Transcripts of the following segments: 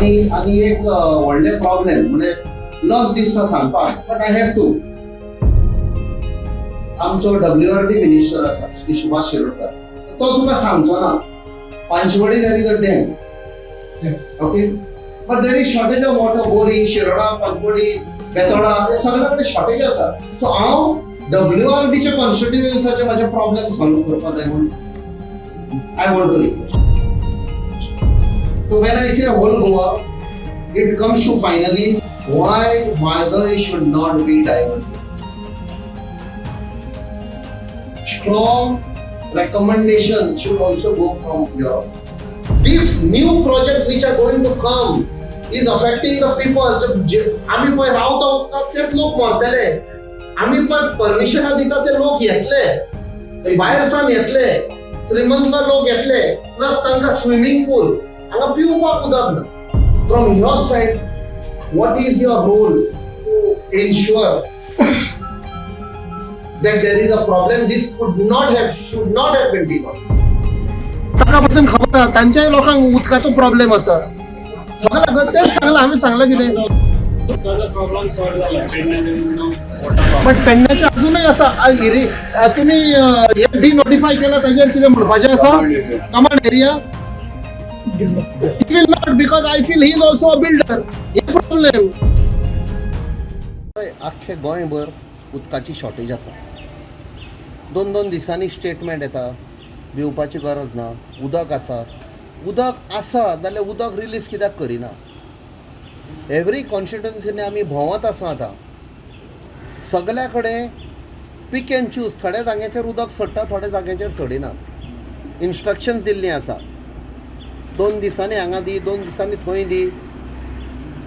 आणि एक व्हडले प्रॉब्लेम म्हणजे लॉस दिसता सांगपाक बट आय हॅव टू. आमचो WRD मिनिस्टर आसा श्री सुभाष शिरोडकर, तो तुका सांगचो ना Panchawadi there is a dam, okay, but there is shortage of water. Bori, Shiroda, Panchawadi, Betora हे सगळे कडेन शॉर्टेज आसा. सो हांव WRDच्या कॉन्स्टिट्युएन्सीचे माझे प्रॉब्लेम सॉल्व करपाक जाय म्हणून I want to request. So when I say whole Goa, it comes to finally why Maidai should not be diverted. Strong recommendations should also go from your office. These new projects which are going to come is affecting the people. आम्ही पण रावता उदकाक ते लोक मरतले, आम्ही पण permission दिता ते लोक येतले, भायर सावन येतले, श्रीमंत लोक येतले, प्लस तांकां स्विमिंग पूल हांगा पिवपाक उदक ना. From your side what is your role to ensure that there is a problem? This should not have been developed. ताका पासून खबर आहा तांच्याय लोकांक उदकाचो प्रॉब्लेम आसा. सगळ्यांक तेच सांगला, आम्ही सांगला कितें बट पेडण्याचे अजूनही आसा. तुम्ही डिनोटिफाय केला ताजेर कितें म्हणपाचें आसा? Command area he will not, because I feel he is also a builder. हे प्रॉब्लेम. आख्खे गोंयभर उदकाची शॉर्टेज आसा. 2-2 दिसांनी स्टेटमेंट येता, भिवपाची गरज ना, उदक आसा जाल्यार उदक रिलीज कित्याक करिना? एवरी कॉन्स्टिट्युएन्सीनी आमी भोंवत आसा आतां, सगल्या कडेन पिक एंड चूज. थोड्या जाग्याचेर उदक सडटा, थोड्या जाग्याचेर सडिना. इन्स्ट्रक्शन्स दिल्लीं आसा, 2 दिसांनी हांगा दी, 2 दिसांनी थंय दी,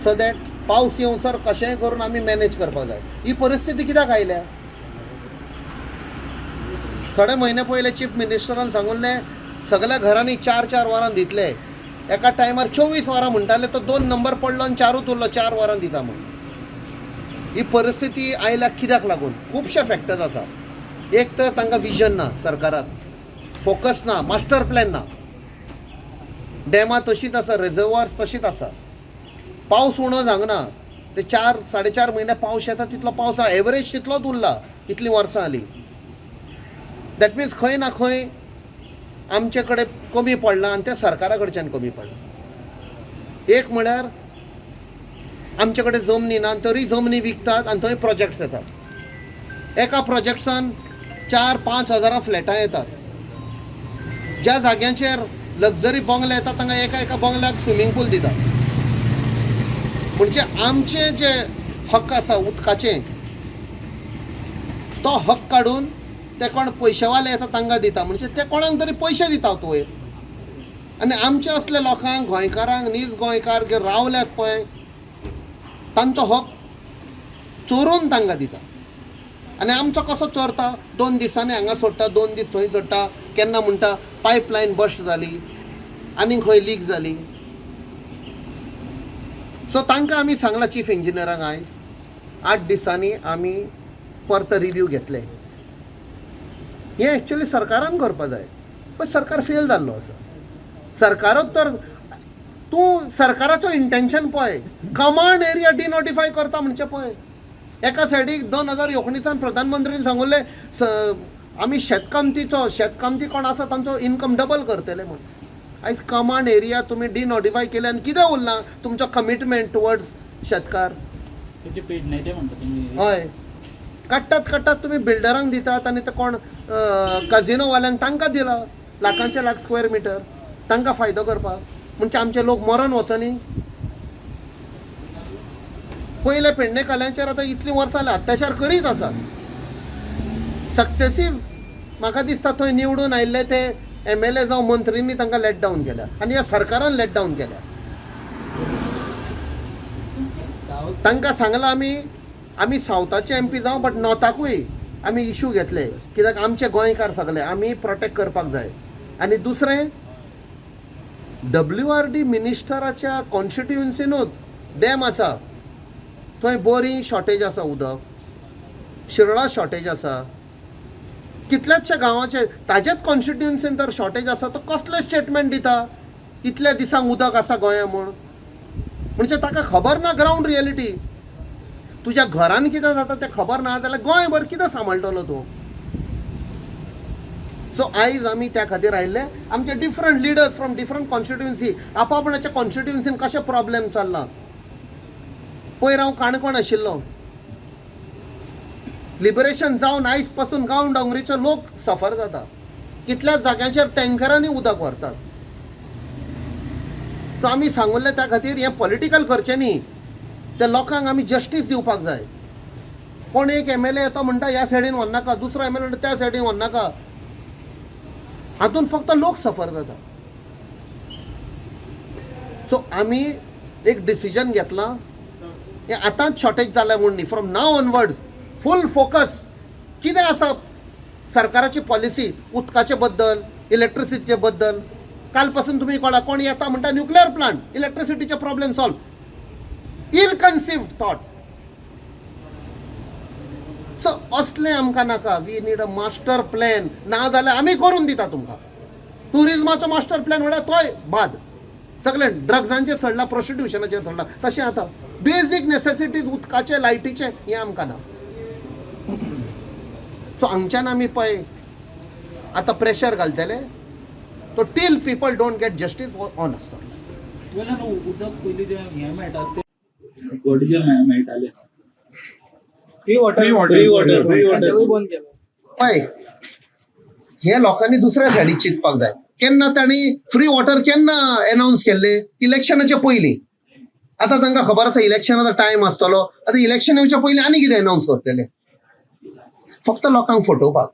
सो दॅट पावस येवसर कशेंय करून आमी मॅनेज करपाक जाय. ही परिस्थिती कित्याक आयल्या? थोडे म्हयने पयले चीफ मिनिस्टरान सांगुल्लें सगळ्या घरांनी 4-4 वरां दितले. एका टायमार 24 वरां म्हणटाले, तो 2 नंबर पडलो आनी 4 उरलो, 4 वरां दिता म्हूण. ही परिस्थिती आयल्या कित्याक लागून? खुबशे फॅक्टर्स आसा. एक तर तांकां विजन ना, सरकाराक फोकस ना, मास्टर प्लॅन ना. डॅमां तशीच आसा, रिजर्वायर्स तशीच आसा. पावस उणो जावंक ते 4-4.5 म्हयने पावस येता तितलो पावस एवरेज तितलोच उरला इतलीं वर्सां जालीं. दॅट मिन्स खंय ना खंय आमचे कडेन कमी पडलां आनी ते सरकारा कडच्यान कमी पडलां. एक म्हळ्यार आमचे कडेन जमनी ना, तरी जमनी विकतात आनी थंय प्रोजेक्ट्स येतात. एका प्रोजेक्ट्सान 4-5 हजारां फ्लॅटां येतात. ज्या जाग्यांचेर लक्झरी बंगले येतात तांकां एका बंगल्याक स्विमींग पूल दितात. म्हणजे आमचे जे हक्क आसा उदकाचे, तो हक्क काडून ते कोण पयशेवाले येता तांकां दिता. म्हणजे ते कोणाक तरी पयशे दिता वयर, आनी आमचे असले लोकांक, गोंयकारांक, नीज गोंयकार जे रावल्यात पळय, तांचो हक्क चोरून तांकां दिता. आनी आमचो कसो चोरता? 2 दिसांनी हांगा सोडटा, 2 दीस थंय सोडटा. केन्ना म्हणटा पायपलायन बस्ट जाली, आनी खंय लीक जाली. सो तांकां आमी सांगलां चीफ इंजिनियरांक आयज 8 दिसांनी आमी परत रिव्ह्यू घेतले. हें एक्चुअली सरकारान करपा जाय, पण सरकार फेल जाल्लो आसा. सरकारूच तर तूं सरकाराचो इंटेन्शन पळय, कमांड एरिया डिनोटिफाय करता म्हणजे पळय. एका सायडीक 2019 प्रधानमंत्रीन सांगुल्लें आमी शेतकामती कोण आसा तांचो इनकम डबल करतले म्हूण. आयज कमांड एरिया तुमी डिनोटिफाय केले आनी कितें उरना तुमचो कमिटमेंट टुवर्ड्स शेतकार? हय, काडटात तुमी बिल्डरांक दितात आनी ते कोण काजिनोवाल्यांक तांकां दिला लाखांचे लाख स्क्वेअर मिटर, तांकां फायदो करपाक. म्हणजे आमचे लोक मरण वचनी? पयले पेडणेकाल्यांचेर आतां इतलीं वर्सां जालीं अत्याचार करीत आसात. सक्सेसीव म्हाका दिसता थंय निवडून आयिल्ले ते MLA जावं मंत्रींनी तांकां लेट डावन केल्या आनी ह्या सरकारान लेट डावन केल्या. तांकां सांगलां आमी सावथाचे MP जावं, बट नॉर्थाकूय आमी इशू घेतले, कित्याक आमचे गोंयकार सगळे आमी प्रोटेक्ट करपाक जाय. आनी दुसरें, WRD मिनिस्टराच्या कॉन्स्टिट्युएन्सीनूच डॅम आसा, थंय बोरी शॉर्टेज आसा उदक, शिरोडा शॉर्टेज आसा, कितल्याशा गांवांचे ताजेच कॉन्स्टिट्युएन्सीन तर शॉर्टेज आसा. तो कसले स्टेटमेंट दिता इतल्या दिसांक उदक आसा गोंया म्हूण? म्हणजे ताका खबर ना ग्राउंड रियलिटी. तुझ्या घरान कितें जाता तें खबर ना जाल्यार गोंयभर कितें सांबाळटलो तूं. सो आयज आमी त्या खातीर आयिल्ले. आमचे different leaders from different constituency आपापणाच्या कॉन्स्टिट्युएन्सीन कशे प्रॉब्लेम चल्ला. पयर हांव काणकोण आशिल्लो. लिबरेशन जावन आयज पासून गांव डोंगरीचे लोक सफर जाता. कितल्याच जाग्यांचेर टँकरांनी उदक व्हरतात. सो आमी सांगुल्लें त्या खातीर हें पॉलिटिकल करचें न्ही. त्या लोकांक आमी जस्टीस दिवपाक जाय. कोण एक MLA येता म्हणटा ह्या सायडीन वचनाका, दुसरो MLA म्हणटा त्या सायडीन वचनाका. हातून फक्त लोक सफर जाता. सो आमी एक डिसिजन घेतला. हें आतांच शॉर्टेज जालें म्हूण न्ही. From now onwards full focus कितें आसा सरकाराची पॉलिसी उदकाचे बद्दल, इलेक्ट्रिसिटीचे बद्दल. काल पासून तुमी कळा कोण येता म्हणटा न्युक्लियर प्लांट, इलेक्ट्रिसिटीचे problem solve. Ill conceived thought. So असलें आमकां नाका. We need a master plan. ना जाल्यार आमी करून दिता तुमकां. टुरिजमाचो मास्टर प्लॅन म्हळ्यार तोय बाद. सगळें ड्रग्सांचेर चडला, प्रोस्टिट्युशनाचेर चडला. तशें आतां बेजीक नेसेसिटीज उदकाचे, लायटीचे हें आमकां ना. सो हांगच्यान आमी पळय आतां प्रेशर घालतले. तो till people don't get justice on आसता. उदक पयलीं जे हें मेळटा ते गोडजे मेळटाले. फ्री वॉटर बंद केलं. पळय हे लोकांनी दुसऱ्या सायडीक चिंतपाक जाय. केन्ना तांणी फ्री वॉटर केन्ना अनाउन्स केल्ले? इलेक्शनाच्या पयलीं. आतां तांकां खबर आसा इलेक्शनाचो टायम आसतलो. आतां इलेक्शन येवच्या पयलीं आनी कितें अनाउन्स करतले? फक्त लोकांक फटोवपाक.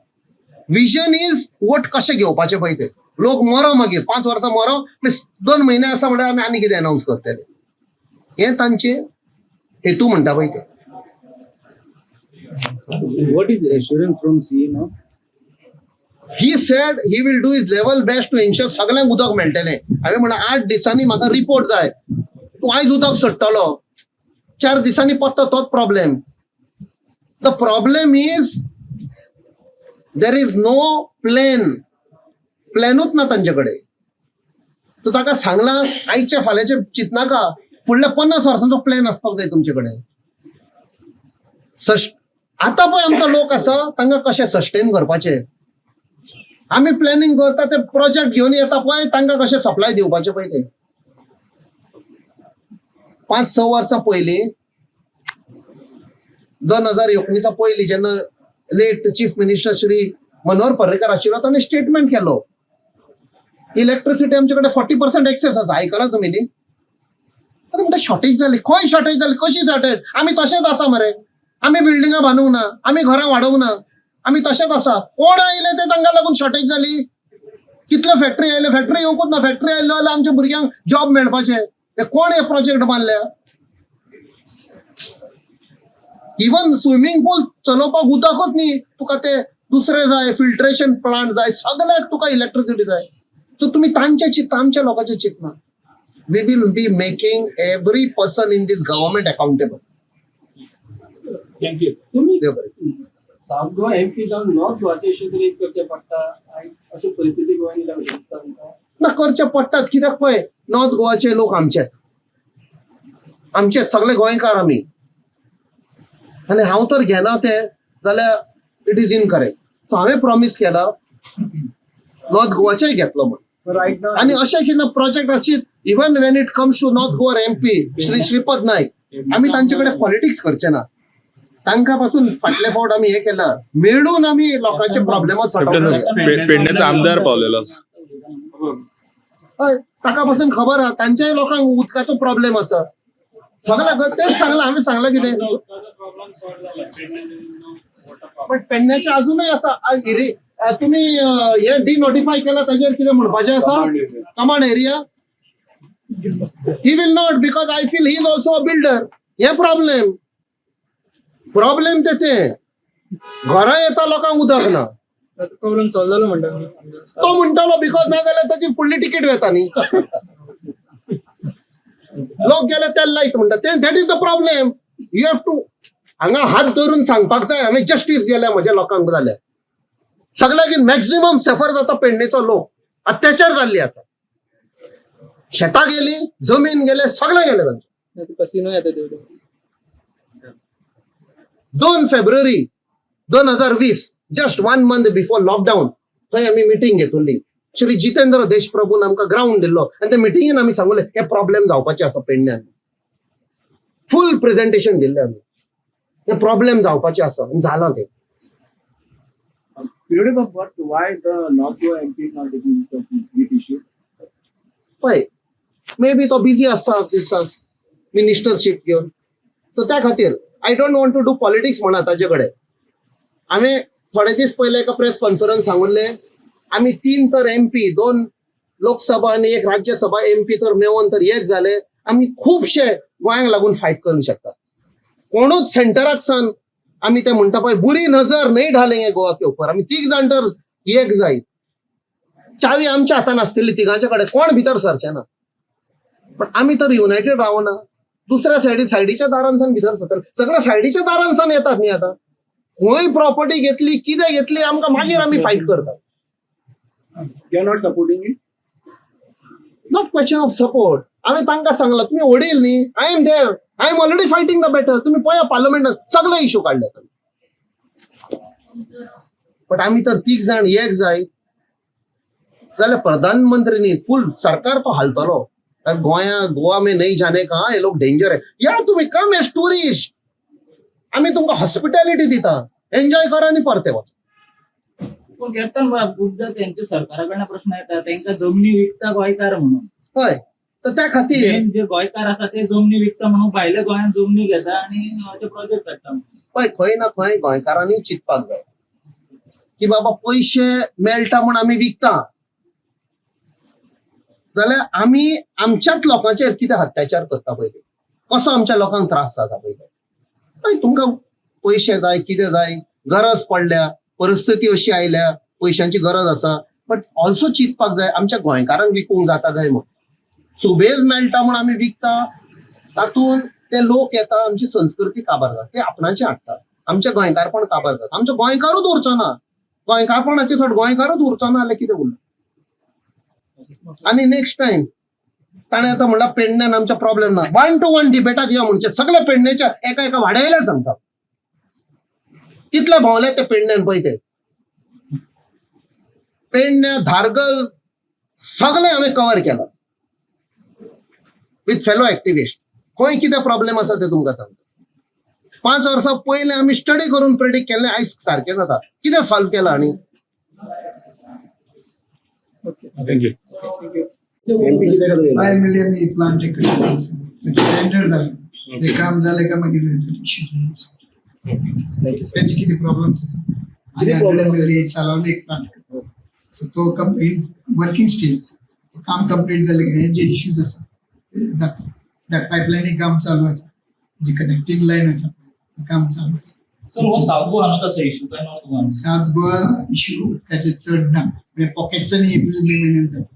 विजन इज वोट कशें घेवपाचे पळय ते. लोक मरो मागीर 5 वर्सां मरो 2 म्हयने आसा म्हळ्यार आमी आनी कितें अनाउन्स करतले. हें तांचे हेतू म्हणटा पळय ते. What is assurance from CA now? He said he will do his level best to ensure सगळ्यांक उदक मेळटलें. हांवें म्हणलें 8 दिसांनी म्हाका रिपोर्ट जाय. तूं आयज उदक सोडटलो, 4 दिसांनी पत्ता तोच problem. The problem is there is no प्लॅनूच ना तांचे कडेन. तूं ताका सांगलां आयचे फाल्यांचे चिंतनाका. फुडल्या 50 वर्सांचो प्लॅन आसपाक जाय तुमचे कडेन. आतां पळय आमचो लोक आसा तांकां कशें सस्टेन करपाचें. आमी प्लॅनिंग करता ते प्रोजेक्ट घेवन येता पळय तांकां कशें सप्लाय दिवपाचें पळय ते. 5-6 वर्सां पयलीं 2019 पयलीं जेन्ना late chief minister Shri Manohar Parrikar आशिल्लो ताणें स्टेटमेंट केलो इलेक्ट्रिसिटी आमचे कडेन 40% एक्सेस आसा. आयकलां तुमी न्ही? आतां म्हणटा शॉर्टेज जाली. खंय शॉर्टेज जाली? कशी शॉर्टेज? आमी तशेंच आसा मरे. आमी बिल्डिंगां बांदूंक ना, आमी घरां वाडोवंक ना, आमी तशेंच आसा. कोण आयले ते तांकां लागून शॉर्टेज जाली. कितले फॅक्टरी आयले? फॅक्टरी येवंकूच ना. फॅक्टरी आयल्यो जाल्यार आमच्या भुरग्यांक जॉब मेळपाचे. हे कोण हे प्रोजेक्ट बांदल्या? इवन स्विमींग पूल चलोवपाक उदकच न्ही. तुका ते दुसरे जाय, फिल्ट्रेशन प्लांट जाय, सगळ्याक तुका इलेक्ट्रिसिटी जाय. सो तुमी तांचे चिंतता, आमच्या लोकांचे चिंतना. We will be making every person in these government accountable. Thank you. तुम्ही साऊथ गोवा MP जावन नॉर्थ गोवाचे इश्यूज रेज करचे पडटा अशी परिस्थिती गोंयान दिसता तुमकां? ना करचे पडटात. कित्याक पळय नॉर्थ गोवाचे लोक आमचेच सगळे गोंयकार आमी. आनी हांव तर घेना ते जाल्यार इट इज इनकरेक्ट. सो हांवें प्रॉमिस केला नॉर्थ गोवाचेय घेतलो म्हण. रायट नाव आनी अशें कितें प्रोजेक्ट आशीत even when it comes to north Goa MP Shri Shripad Naik आमी तांचे कडेन पॉलिटिक्स करचे ना. तांकां पासून फाटले फावट आमी हे केला मेळून आमी लोकांचे प्रॉब्लेम पेडण्याचा आमदार पावलेलो हय ताका पासून खबर आहा तांच्याय लोकांक उदकाचो प्रॉब्लेम आसा. सगळ्यांक तेच सांगला. हांवें सांगलां कितें पण पेडण्याचे अजूनय आसा. तुमी हे डिनोटिफाय केला ताजेर कितें म्हणपाचें आसा? Command area he will not because I feel he is also a builder. हे प्रॉब्लेम ते घरा येता लोकांक उदक ना. प्रॉब्लेम सॉल्व जालो म्हणटा तो म्हणटालो बिकॉज ना जाल्यार ताची फुडली तिकीट वेता न्ही. लोक गेले तेल लायत म्हणटा. That is the problem. You have to हांगा हात धरून सांगपाक जाय हांवें जस्टीस दिल्या म्हज्या लोकांक जाल्यार. सगळ्याक मॅक्झिमम सफर जाता पेडणेचो लोक. अत्याचार जाल्ली आसा. शेतां गेली, जमीन गेले, सगळे गेले तांचे. कसिनो येतं तेवढे. 2 February 2020 just 1 month before lockdown थंय आम्ही मिटींग घेतली. श्री जितेंद्र देशप्रभून आमकां ग्राउंड दिल्लो आनी त्या मिटिंगेन आमी सांगले हे प्रॉब्लेम जावपाचे आसा पेडण्यान. फुल प्रेझेंटेशन दिल्लें आमी हे प्रॉब्लेम जावपाचे आसा जालां ते. Period of what? Why the North Goa MP is not taking this issue? पळय मे बी तो बिझी आसता दिसता मिनिस्टरशीप घेवन, सो त्या खातीर I don't want to do politics म्हणा ताजे कडेन. हांवें थोडे दीस पयले एका प्रेस कॉन्फरन्स सांगुल्ले आमी 3 तर MP 2 लोकसभा आनी 1 राज्यसभा MP तर मेळोन तर एक जाले. आमी खुबशे गोंयांक लागून फायट करूंक शकता. कोणूच सेंटराक सान आमी ते म्हणटा पळय बुरी नजर नाही ढालेंगे गोवा के ऊपर. आमी 3 जाण तर एक जाय. चावी आमच्या हातान आसतली तिगांचे कडेन, कोण भितर सरचे ना. पण आमी तर युनायटेड रावना. दुसऱ्या सायडीच्या दारांसान भितर सरतले. सगळ्या सायडीच्या दारांसान येतात न्ही आता. खंय प्रॉपर्टी घेतली कितें घेतली आमकां मागीर आमी फायट करतात. You are not supporting it? Not question of support. हांवें तांकां सांगलां तुम्ही वडील न्ही, I am there, I am already fighting the battle. तुम्ही पळया पार्लमेंटात सगळे इश्यू काढले. पण आमी तर 3 जाण एक जाय जाल्यार प्रधानमंत्रीनी फुल सरकार तो हालतलो. गोवा में नहीं जाने का हे लोक डेंजर आहे. या तुम्ही कम एज टुरिस्ट, आम्ही तुमकां हॉस्पिटॅलिटी दिता, एन्जॉय करा आणि परते वच. पण कॅप्टन खूपदा त्यांच्या सरकाराकडनं प्रश्न येतात त्यांना जमनी विकता गोंयकार म्हणून. हय, तर त्या खातीर मेन जे गोंयकार आसा ते जमनी विकता म्हणून भायल्या गोंयांत जमनी घेता आणि ते प्रोजेक्ट करता. पळय खंय ना खंय गोंयकारांनी चिंतपाक जाय की बाबा पयशे मेळटा म्हूण आमी विकता जाल्यार आमी आमच्याच लोकांचेर कितें अत्याचार करता पळय, कसो आमच्या लोकांक त्रास जाता पळय. तुमकां पयशे जाय कितें जाय, गरज पडल्या, परिस्थिती अशी आयल्या, पयशांची गरज आसा, बट ऑल्सो चिंतपाक जाय आमच्या गोंयकारांक विकूंक जाता काय म्हूण. सुबेज मेळटा म्हूण आमी विकता, तातूंत ते लोक येता, आमची संस्कृती काबार जाता, ते आपणाचे हाडटात, आमचे गोंयकारपण काबार जाता. आमचो गोंयकारूच उरचो ना, गोंयकारपणाचे फाट गोंयकारूच उरचो ना जाल्यार कितें उरलें. आणि नेक्स्ट टाइम ताणें आतां म्हणला पेडण्यान आमच्या प्रॉब्लेम ना, 1 to 1 डिबेटाक या म्हणचे सगळे पेडण्याच्या एका एका वाड्यायला सांगता. कितले भोंवले ते पेडण्यान पळय ते. पेडण्या, धारगल सगळे हांवें कव्हर केला विथ फेलो एक्टिविस्ट. खंय कितें प्रॉब्लेम आसा ते तुमकां सांगता. 5 वर्सां पयले आमी स्टडी करून प्रेडिक्ट केल्लें आयज सारकें जाता. कितें सॉल्व केलां आनी थँक्यू. 5 million ही प्लांट टेंडर झालं, ते काम झालं का मागीर त्यांचे किती प्रॉब्लेम्स आसा. 100 million सालावले एक प्लांट करता, सो तो कंप्लीट वर्किंग स्टेज आसा. तो काम कंप्लीट जाले की हे जे इश्यूज आसा ते जाता. पायपलायनी काम चालू आसा, जी कनेक्टिंग लायन आसा ते काम चालू आसा. सर हो साऊथ गोवा न्हू तसो इश्यू काय north Goa. South Goa issue त्याचे चड ना, पॉकेट्स आणि एप्रिल मे म्हयन्यान जाता.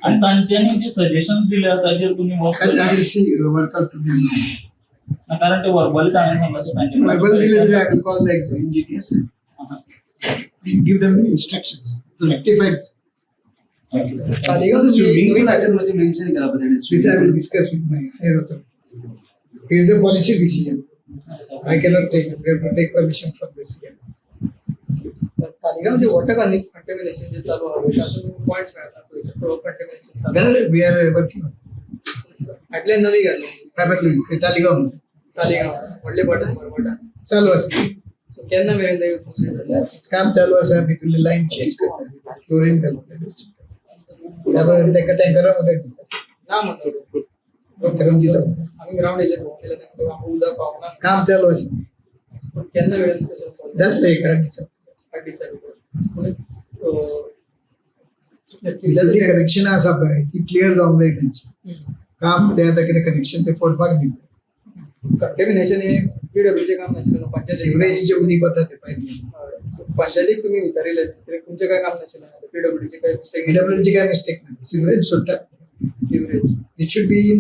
आणि तांच्यांनी जे सजेशन्स दिले ताजेर तुम्ही वर्कआउट कारण ते वर्बली ताणें सांगला Verbal delivery, I will call the engineers and give them instructions to rectify this. This I will discuss with my higher authorities. It is a policy decision. I cannot take. We have to take permission from the CM. तालिगाव जे water contamination जे चालू आहे त्याचे points मिळतात. Contamination चालू Well, we are working on. आटले नवी घालून Privately, Taligaon. तालिगाव व्हडले बटन बरोबर चालू आसा. सो केन्ना मेरेन ते काम चालू आसा. भितरली लाईन चेंज करता, क्लोरीन घालता. त्यामुळे ताका टँकरामध्ये दितात. ना म्हणतो करून दितात. आम्ही ग्राउंड एरिया केलं तेव्हा उदक पावना काम चालू आसा. केन्ना मेरेन कशें सॉल्व जातलं एक 8 दिसात. डिसायड कनेक्शन आसा पळय ती क्लियर जावंक जाय त्यांची. काम ते आता कितें कनेक्शन ते फोडपाक दिता. कंटेमिनेशन हे पीडब्ल्यूचे काम नाशिल्लें पंचायत सिवरेजीचे उदीक वता ते पायपलायन. पंचायतीक तुम्ही विचारिल्ले तुमचे काय काम नाशिल्लें पीडब्ल्यूचे काय मिस्टेक पीडब्ल्यूची काय मिस्टेक नाही. सिवरेज सोडतात. Sewerage it should be in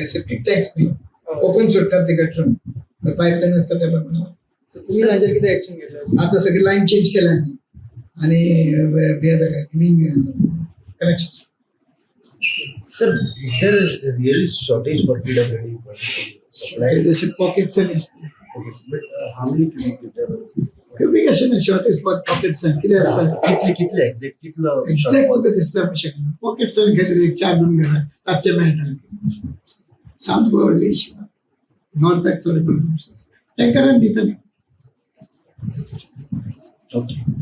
septic tanks न्ही, ओपन सोडतात ते गटरून. पायपलायन असतात त्या प्रमाणे. तुम्ही ताचेर कितें एक्शन घेतलें. आता सगळी लाईन चेंज केल्या आणि connection Sir, is there a really shortage for PWD? Shortage असे पॉकेटचं नसते But how many cubic meter? कमी कशा शॉर्टेज पॉकेटचं किती असतं कितले एक्झॅक्ट कितलं एक्झॅक्ट तुका दिसतं शकत पॉकेटचं काहीतरी एक 4-2 घर रातचे मेळटा साऊथ गोवा इश्यू नॉर्थाक थोडे प्रॉब्लेम्स टँकरान दिता नाही Okay.